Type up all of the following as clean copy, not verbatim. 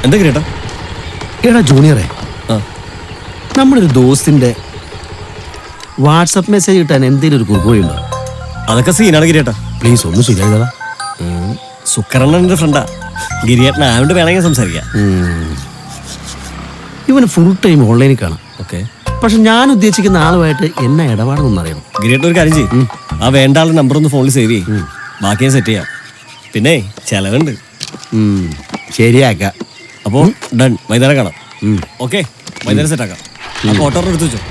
എന്താ കേട്ടാ? എടാ ജൂനിയറെ, നമ്മളൊരു ദോസ്തിന്റെ വാട്സപ്പ് മെസ്സേജ് കിട്ടാൻ എന്തെങ്കിലും ഒരു കുറിപ്പുണ്ടോ? അതൊക്കെ സീനാണ് ഗിരിയേട്ടാ. പ്ലീസ് ഒന്ന് ശരിയായതാ. സുക്കരണ്ണന്റെ ഫ്രണ്ടാ ഗിരിയേട്ടൻ, ആയോണ്ട് വേണമെങ്കിൽ സംസാരിക്കാം. ഇവന് ഫുൾ ടൈം ഓൺലൈനിൽ കാണാം. ഓക്കെ, പക്ഷെ ഞാൻ ഉദ്ദേശിക്കുന്ന ആളുമായിട്ട് എന്നെ ഇടപാടൊന്നും അറിയണം. ഗിരിയേട്ടൻ ഒരു കാര്യം ചെയ്യും, ആ വേണ്ട ആളുടെ നമ്പർ ഒന്ന് ഫോണിൽ സേവ് ചെയ്യും, ബാക്കി ഞാൻ സെറ്റ് ചെയ്യാം. പിന്നെ ചെലവുണ്ട്. ശരിയാക്കാം. അപ്പോൾ ഡൺ, വൈകുന്നേരം കാണാം. ഓക്കെ, വൈകുന്നേരം സെറ്റ് ആക്കാം. അപ്പോൾ ഓട്ടോ എടുത്ത് വെച്ചോ.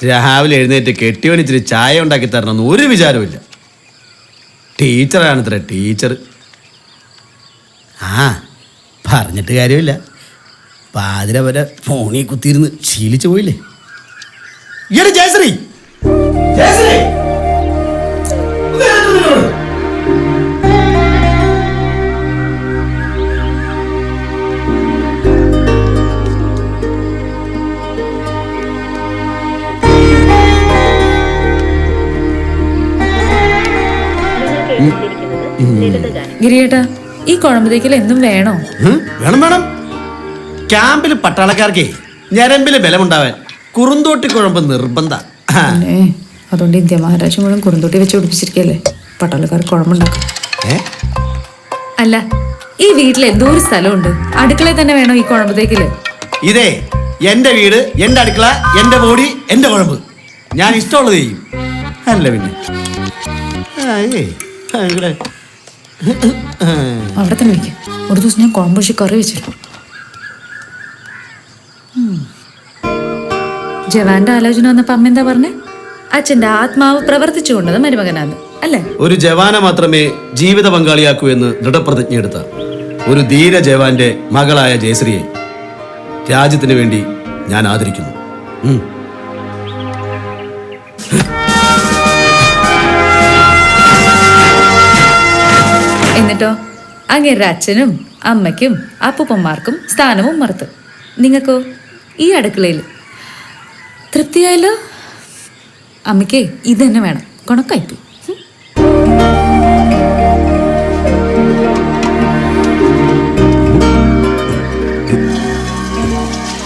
രാവിലെ എഴുന്നേറ്റ് കെട്ടിയവന് ഇച്ചിരി ചായ ഉണ്ടാക്കി തരണമെന്ന് ഒരു വിചാരമില്ല. ടീച്ചറാണത്ര ടീച്ചർ. പറഞ്ഞിട്ട് കാര്യമില്ല, പാതിര വരെ ഫോണിൽ കുത്തിയിരുന്ന് ശീലിച്ചു പോയില്ലേ. ഈയിടെ ജയശ്രീ ഗിരിയേട്ടാ, ഈ കുഴമ്പത്തേക്കിൽ എന്നും വേണോ? വേണം വേണം. ക്യാമ്പിൽ പട്ടാളക്കാർക്കേ ഞരമ്പില് ബലമുണ്ടാവാൻ കുറുന്തോട്ടി കുഴമ്പ് നിർബന്ധ. അതുകൊണ്ട് ഇന്ത്യ മഹാരാഷ്ട്ര മുഴുവൻ കുറുന്തോട്ടി വെച്ച് പിടിപ്പിച്ചിരിക്കല്ലേ പട്ടാളക്കാർ കുഴമ്പുണ്ടാക്കും. അല്ല, ഈ വീട്ടിൽ എന്തോ ഒരു സ്ഥലമുണ്ട്, അടുക്കളയിൽ തന്നെ വേണോ ഈ കുഴമ്പത്തേക്കില്? ഇതേ എന്റെ വീട്, എന്റെ അടുക്കള, എന്റെ ബോഡി, എന്റെ കുഴമ്പ്. ഞാൻ ഇഷ്ടമുള്ളത് ചെയ്യും. അല്ല പിന്നെ അവിടെ തന്നെ വയ്ക്കും. ഒരു ദിവസം ഞാൻ കുഴമ്പൊഴി കറി വെച്ചിട്ടു. ജവാന്റെ ആലോചന വന്നപ്പോ അമ്മ എന്താ പറഞ്ഞേ? അച്ഛന്റെ ആത്മാവ് പ്രവർത്തിച്ചു കൊണ്ടത് മരുമകനാണ് അല്ലേ? ഒരു ജവാനെ മാത്രമേ ജീവിത പങ്കാളിയാക്കൂ എന്ന് ദൃഢപ്രതിജ്ഞ എടുത്ത ഒരു ധീര ജവാന്റെ മകളായ ജയശ്രീയെ രാജ്യത്തിന് വേണ്ടി ഞാൻ ആദരിക്കുന്നു. എന്നിട്ടോ അങ്ങേരുടെ അച്ഛനും അമ്മയ്ക്കും അപ്പൂപ്പന്മാർക്കും സ്ഥാനവും മറുത്ത്, നിങ്ങൾക്കോ ഈ അടുക്കളയിൽ തൃപ്തിയായല്ലോ. അമ്മയ്ക്ക് ഇത് തന്നെ വേണം, കൊണക്കായിപ്പോയി.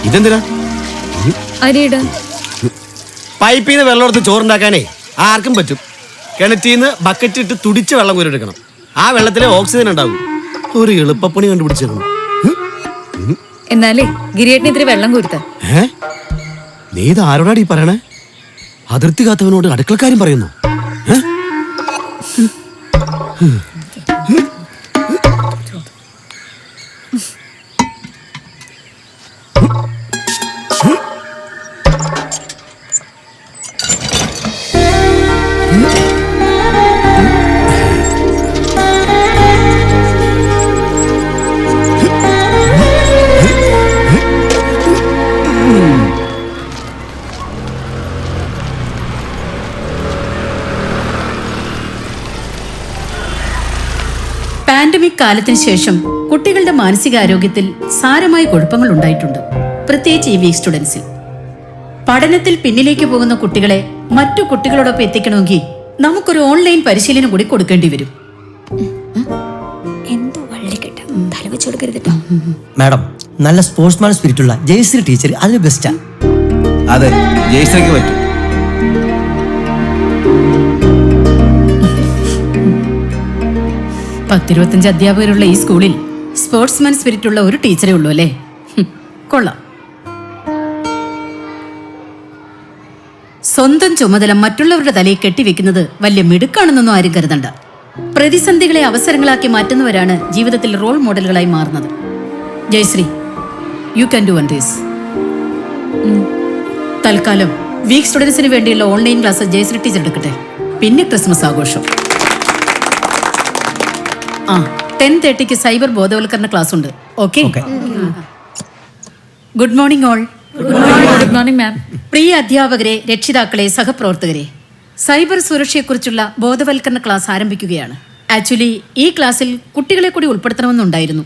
ഇതെന്തിനാ? അരിയിട പൈപ്പിൽ നിന്ന് വെള്ളം എടുത്ത് ചോറുണ്ടാക്കാനേ ആർക്കും പറ്റും. കിണറ്റിൽ നിന്ന് ബക്കറ്റ് ഇട്ട് തുടിച്ച് വെള്ളം കോരിയെടുക്കണം. ആ വെള്ളത്തിലെ ഓക്സിജൻ ഉണ്ടാകും. ഒരു എളുപ്പപ്പണി കണ്ടുപിടിച്ചേക്കണം. എന്നാലേ ഗിരിയേട്ടന് ഇത്തിരി വെള്ളം കൊടുത്ത. നീ ഇത് ആരോടാടി പറയണേ? അതിർത്തി കാത്തവനോട് അടുക്കളക്കാരും പറയുന്നു. പാൻഡമിക് കാലത്തിന് ശേഷം കുട്ടികളുടെ മാനസികാരോഗ്യത്തിൽ സാരമായ കുഴപ്പങ്ങൾ ഉണ്ടായിട്ടുണ്ട്, പ്രത്യേകിച്ച് ഈ വീക്ക് സ്റ്റുഡൻസിൽ. പഠനത്തിൽ പിന്നിലേക്ക് പോകുന്ന കുട്ടികളെ മറ്റു കുട്ടികളോടൊപ്പം എത്തിക്കണമെങ്കിൽ നമുക്കൊരു ഓൺലൈൻ പരിശീലനം കൂടി കൊടുക്കേണ്ടി വരും. മാഡം, നല്ല സ്പോർട്സ്മാൻ സ്പിരിറ്റുള്ള ജയശ്രീ ടീച്ചർ അതിന് ബെസ്റ്റാ. അതെ, ജയശ്രീക്ക് പറ്റും. 10-25 അധ്യാപകരുള്ള ഈ സ്കൂളിൽ സ്പോർട്സ്മാൻ സ്പിരിറ്റ് ഉള്ള ഒരു ടീച്ചറേ ഉള്ളൂ അല്ലേ? കൊള്ളാം. സ്വന്തം ചുമതല മറ്റുള്ളവരുടെ തലയിൽ കെട്ടിവെക്കുന്നത് വലിയ മിടുക്കാണെന്നൊന്നും ആരും കരുതണ്ട. പ്രതിസന്ധികളെ അവസരങ്ങളാക്കി മാറ്റുന്നവരാണ് ജീവിതത്തിൽ റോൾ മോഡലുകളായി മാറുന്നത്. Jayashree, you can do wonders. തൽക്കാലം വീക്ക് സ്റ്റുഡൻസിന് വേണ്ടിയുള്ള ഓൺലൈൻ ക്ലാസ് ജയശ്രീ ടീച്ചർ എടുക്കട്ടെ. പിന്നെ ക്രിസ്മസ് ആഘോഷം. 10:30 സൈബർ ബോധവൽക്കരണ ക്ലാസ് ഉണ്ട്. Okay. Good morning all. Good morning ma'am. പ്രിയ അധ്യാപകരെ, രക്ഷിതാക്കളെ, സഹപ്രവർത്തകരെ, സൈബർ സുരക്ഷയെക്കുറിച്ചുള്ള ബോധവൽക്കരണ ക്ലാസ് ആരംഭിക്കുകയാണ്. ആക്ച്വലി ഈ ക്ലാസ്സിൽ കുട്ടികളെ കൂടി ഉൾപ്പെടുത്തണമെന്നുണ്ടായിരുന്നു.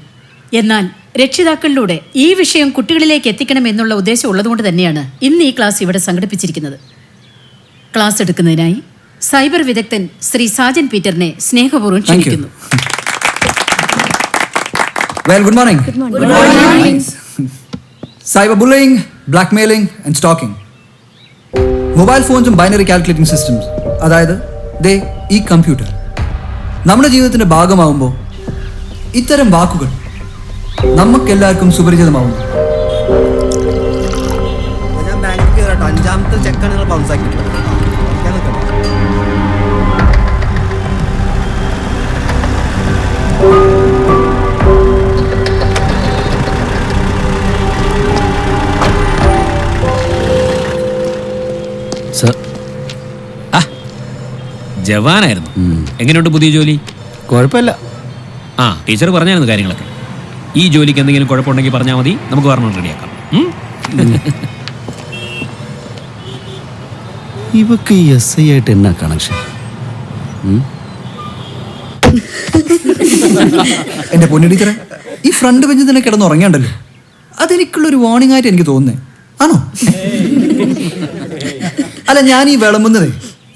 എന്നാൽ രക്ഷിതാക്കളിലൂടെ ഈ വിഷയം കുട്ടികളിലേക്ക് എത്തിക്കണം എന്നുള്ള ഉദ്ദേശം ഉള്ളതുകൊണ്ട് തന്നെയാണ് ഇന്ന് ഈ ക്ലാസ് ഇവിടെ സംഘടിപ്പിച്ചിരിക്കുന്നത്. ക്ലാസ് എടുക്കുന്നതിനായി സൈബർ വിദഗ്ധൻ ശ്രീ സാജൻ പീറ്ററിനെ സ്നേഹപൂർവ്വം ക്ഷണിക്കുന്നു. Well, good morning. Good morning. Cyberbullying, blackmailing and stalking. Mobile ഫോൺസും ബൈനറി കാൽക്കുലേറ്റിംഗ് സിസ്റ്റംസ്, അതായത് ഈ കമ്പ്യൂട്ടർ നമ്മുടെ ജീവിതത്തിന്റെ ഭാഗമാവുമ്പോൾ ഇത്തരം വാക്കുകൾ നമുക്കെല്ലാവർക്കും സുപരിചിതമാവുന്നു. ഞാൻ ബാങ്കിൽ കയറട്ടോ, 5ാമത്തെ ചെക്കാണ് നിങ്ങൾ ബൗൺസ് ആക്കിയിട്ടുള്ളത്. ജവാനായിരുന്നു. എങ്ങനെയുണ്ട് പുതിയ ജോലി? കുഴപ്പമില്ല. ടീച്ചർ പറഞ്ഞായിരുന്നു കാര്യങ്ങളൊക്കെ. ഈ ജോലിക്ക് എന്തെങ്കിലും കുഴപ്പമുണ്ടെങ്കിൽ പറഞ്ഞാൽ മതി, നമുക്ക് പറഞ്ഞു റെഡിയാക്കാം. ഇവക്ക് ഈ SI ആയിട്ട് എന്നാ കണക്ഷൻ? എന്റെ പൊന്നു ടീച്ചറെ, ഈ ഫ്രണ്ട് ബെഞ്ചിൽ തന്നെ കിടന്ന് ഉറങ്ങിയുണ്ടല്ലോ, അതെനിക്കുള്ളൊരു വാർണിംഗ് ആയിട്ട് എനിക്ക് തോന്നുന്നേ. ആണോ? അല്ല, ഞാൻ ഈ വിളമ്പുന്നത്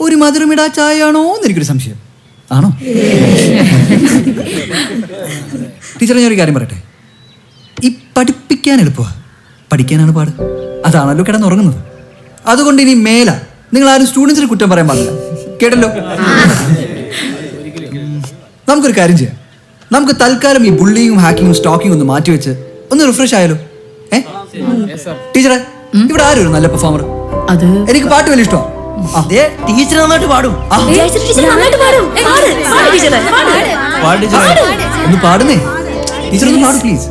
ഒരു മധുരമിടാ ചായ ആണോ എന്ന് എനിക്കൊരു സംശയം. ആണോ? ടീച്ചറെ, ഞാനൊരു കാര്യം പറയട്ടെ. ഈ പഠിപ്പിക്കാൻ എളുപ്പമാണ്, പഠിക്കാനാണ് പാട്. അതാണല്ലോ കിടന്നുറങ്ങുന്നത്. അതുകൊണ്ട് ഇനി മേല നിങ്ങൾ ആരും സ്റ്റുഡൻസിന് കുറ്റം പറയാൻ പാടില്ല. കേട്ടല്ലോ? നമുക്കൊരു കാര്യം ചെയ്യാം. നമുക്ക് തൽക്കാലം ഈ ബുള്ളിങ്ങും ഹാക്കിങ്ങും സ്റ്റോക്കിങ്ങും ഒന്ന് മാറ്റിവെച്ച് ഒന്ന് റിഫ്രഷ് ആയാലോ? ടീച്ചറെ, ഇവിടെ ആരും ഒരു നല്ല പെർഫോമർ? എനിക്ക് പാട്ട് വലിയ ഇഷ്ടമാണ്. ടീച്ചർ നന്നായിട്ട് പാടും. ഒന്ന് പാടുന്നേ ടീച്ചർ, ഒന്ന് പാടും പ്ലീസ്.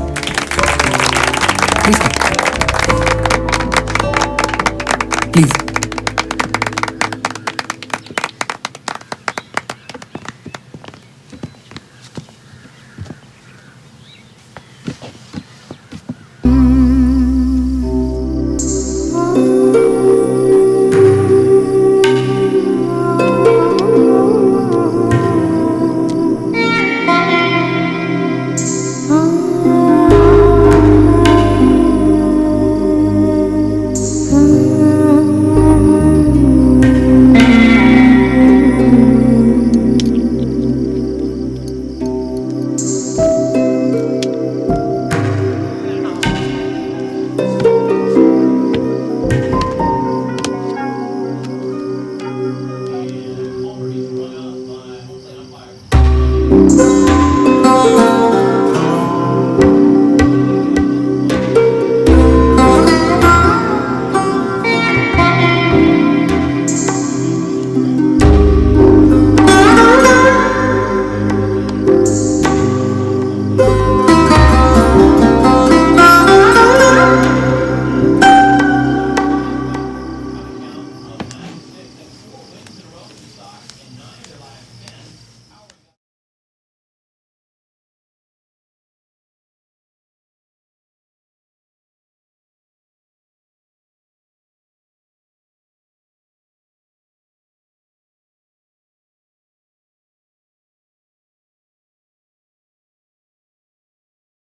പ്ലീസ്